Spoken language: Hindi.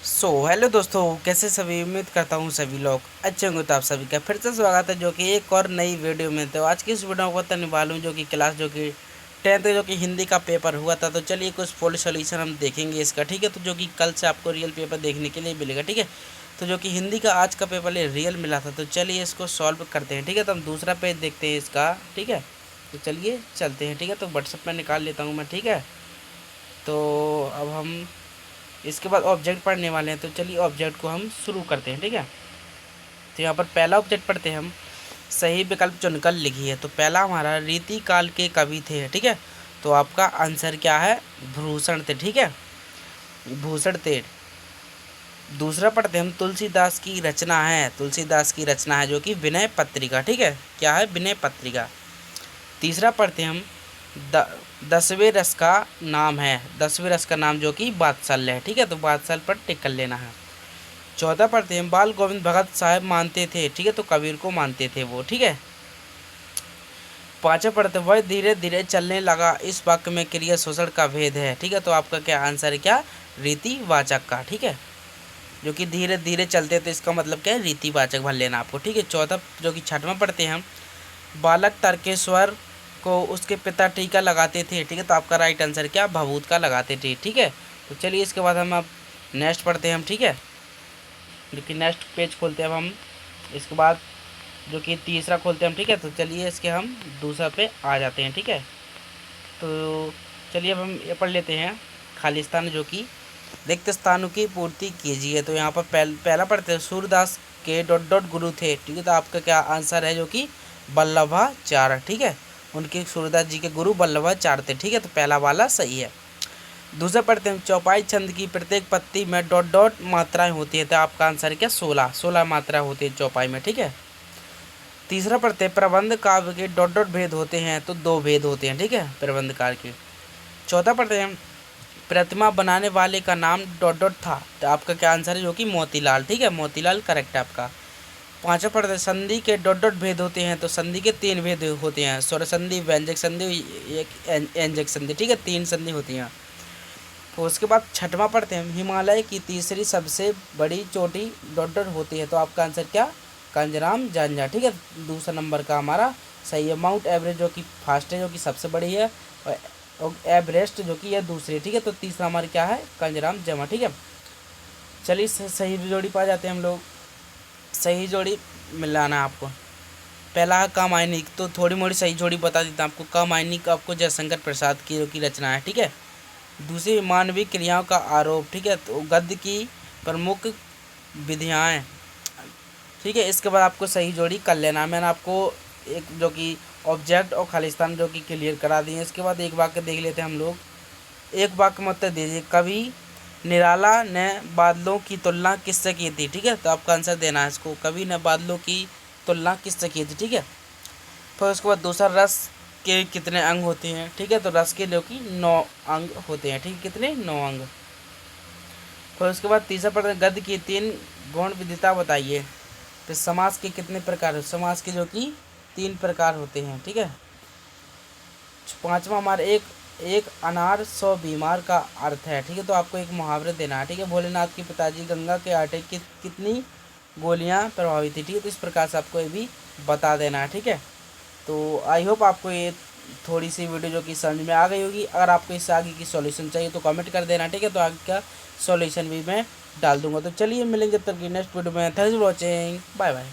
हेलो दोस्तों, कैसे सभी। उम्मीद करता हूँ सभी लोग अच्छे होंगे। तो आप सभी का फिर से स्वागत है जो कि एक और नई वीडियो में। तो आज की इस वीडियो को बताने वाला हूँ जो कि क्लास जो कि 10th जो कि हिंदी का पेपर हुआ था। तो चलिए कुछ फुल सोल्यूशन हम देखेंगे इसका, ठीक है। तो जो कि कल से आपको रियल पेपर देखने के लिए मिलेगा, ठीक है। तो जो कि हिंदी का आज का पेपर रियल मिला था, तो चलिए इसको सॉल्व करते हैं, ठीक है। तो हम दूसरा पेज देखते हैं इसका, ठीक है। तो चलिए चलते हैं, ठीक है। तो व्हाट्सएप में निकाल लेता हूँ मैं, ठीक है। तो अब हम इसके बाद ऑब्जेक्ट पढ़ने वाले हैं। तो चलिए ऑब्जेक्ट को हम शुरू करते हैं, ठीक है। तो यहाँ पर पहला ऑब्जेक्ट पढ़ते हैं हम। सही विकल्प चुनकर लिखिए। तो पहला हमारा रीति काल के कवि थे, ठीक है। तो आपका आंसर क्या है? भूषण थे, ठीक है। भूषण थे। दूसरा पढ़ते हैं हम। तुलसीदास की रचना है, तुलसीदास की रचना है जो कि विनय पत्रिका, ठीक है। क्या है? विनय पत्रिका। तीसरा पढ़ते हैं हम। द 10वें रस का नाम है, 10वें रस का नाम जो कि वात्सल्य है, ठीक है। तो वात्सल्य पर टिक कर लेना है। चौथा पढ़ते हैं। बाल गोविंद भगत साहब मानते थे, ठीक है। तो कबीर को मानते थे वो, ठीक है। पांचवा पढ़ते हैं। वह धीरे धीरे चलने लगा, इस वाक्य में क्रिया शोषण का भेद है, ठीक है। तो आपका क्या आंसर है? क्या? रीतिवाचक का, ठीक है। जो कि धीरे धीरे चलते थे, इसका मतलब क्या है? रीतिवाचक भर लेना आपको, ठीक है। चौथा जो कि छठवां पढ़ते हैं हम। बालक तर्केश्वर को उसके पिता टीका लगाते थे, ठीक है। तो आपका राइट आंसर क्या? भभूत का लगाते थे, ठीक है। तो चलिए इसके बाद हम अब नेक्स्ट पढ़ते हैं हम, ठीक है। लेकिन नेक्स्ट पेज खोलते हैं अब हम। इसके बाद जो कि तीसरा खोलते हैं हम, ठीक है। तो चलिए इसके हम दूसरा पे आ जाते हैं, ठीक है। तो चलिए अब हम ये पढ़ लेते हैं। खालिस्तान जो कि रिक्त स्थानों की पूर्ति कीजिए। तो यहाँ पर पहला पढ़ते हैं। सूरदास के डॉट डॉट गुरु थे, ठीक है। तो आपका क्या आंसर है? जो कि वल्लभाचार्य, ठीक है। उनके सूरदास जी के गुरु वल्लभाचार्य थे, ठीक है। तो पहला वाला सही है। दूसरा पढ़ते हैं। चौपाई छंद की प्रत्येक पत्ती में डॉट डॉट मात्राएं होती है। तो आपका आंसर है क्या? 16 मात्रा होती है चौपाई में, ठीक है। तीसरा पढ़ते हैं। प्रबंध काव्य के डॉट डॉट भेद होते हैं। तो 2 भेद होते हैं, ठीक है, प्रबंध काव्य के। चौथा पढ़ते हैं। प्रतिमा बनाने वाले का नाम डॉट डॉट था। तो आपका क्या आंसर है? जो कि मोतीलाल, ठीक है। मोतीलाल करेक्ट है आपका। पांचवा पढ़ते हैं। संधि के डॉट डॉट भेद होते हैं। तो संधि के 3 भेद होते हैं। स्वर संधि, व्यंजक संधि, एक व्यंजक संधि, ठीक है। 3 संधि होती हैं। तो उसके बाद छठवां पढ़ते हैं। हिमालय की तीसरी सबसे बड़ी चोटी डॉट डॉट होती है। तो आपका आंसर क्या? कंजराम जंजा, ठीक है। दूसरा नंबर का हमारा सही है। माउंट एवरेस्ट जो कि फर्स्ट है, जो कि सबसे बड़ी है, और एवरेस्ट जो कि यह दूसरी है, ठीक है। तो तीसरा हमारा क्या है? कंजराम जमा, ठीक है। चलिए सही जोड़ी पा जाते हैं हम लोग। सही जोड़ी मिलाना है आपको। पहला है कामायनी। तो थोड़ी मोड़ी सही जोड़ी बता देता हूँ आपको। कामायनी का आपको जयशंकर प्रसाद की जो की रचना है, ठीक है। दूसरी मानवीय क्रियाओं का आरोप, ठीक है। तो गद्य की प्रमुख विधियाँ, ठीक है। इसके बाद आपको सही जोड़ी कर लेना है। मैंने आपको एक जो कि ऑब्जेक्ट और खालिस्तान जो कि क्लियर करा दिए। इसके बाद एक वाक्य देख लेते हैं हम लोग। एक वाक्य में उत्तर दीजिए। कवि निराला ने बादलों की तुलना किससे की थी, ठीक है। तो आपका आंसर देना है इसको। कवि ने बादलों की तुलना किससे की थी, ठीक है। फिर उसके बाद दूसरा, रस के कितने अंग होते हैं, ठीक है। तो रस के जो कि 9 अंग होते हैं, ठीक है। कितने? 9 अंग। फिर उसके बाद तीसरा प्रश्न। गद्य की 3 गुण विधिता बताइए। फिर समास के कितने प्रकार? समास के जो कि 3 प्रकार होते हैं, ठीक है। पांचवा हमारा एक एक अनार 100 बीमार का अर्थ है, ठीक है। तो आपको एक मुहावरे देना है, ठीक है। भोलेनाथ के पिताजी गंगा के आटे की कितनी गोलियां प्रभावित थी, ठीक है। तो इस प्रकार से आपको ये भी बता देना है, ठीक है। तो आई होप आपको ये थोड़ी सी वीडियो जो कि समझ में आ गई होगी। अगर आपको इससे आगे की सॉल्यूशन चाहिए तो कमेंट कर देना, ठीक है। तो आगे का सॉल्यूशन भी मैं डाल दूंगा। तो चलिए मिलेंगे तब की नेक्स्ट वीडियो में। Thanks for watching, bye bye.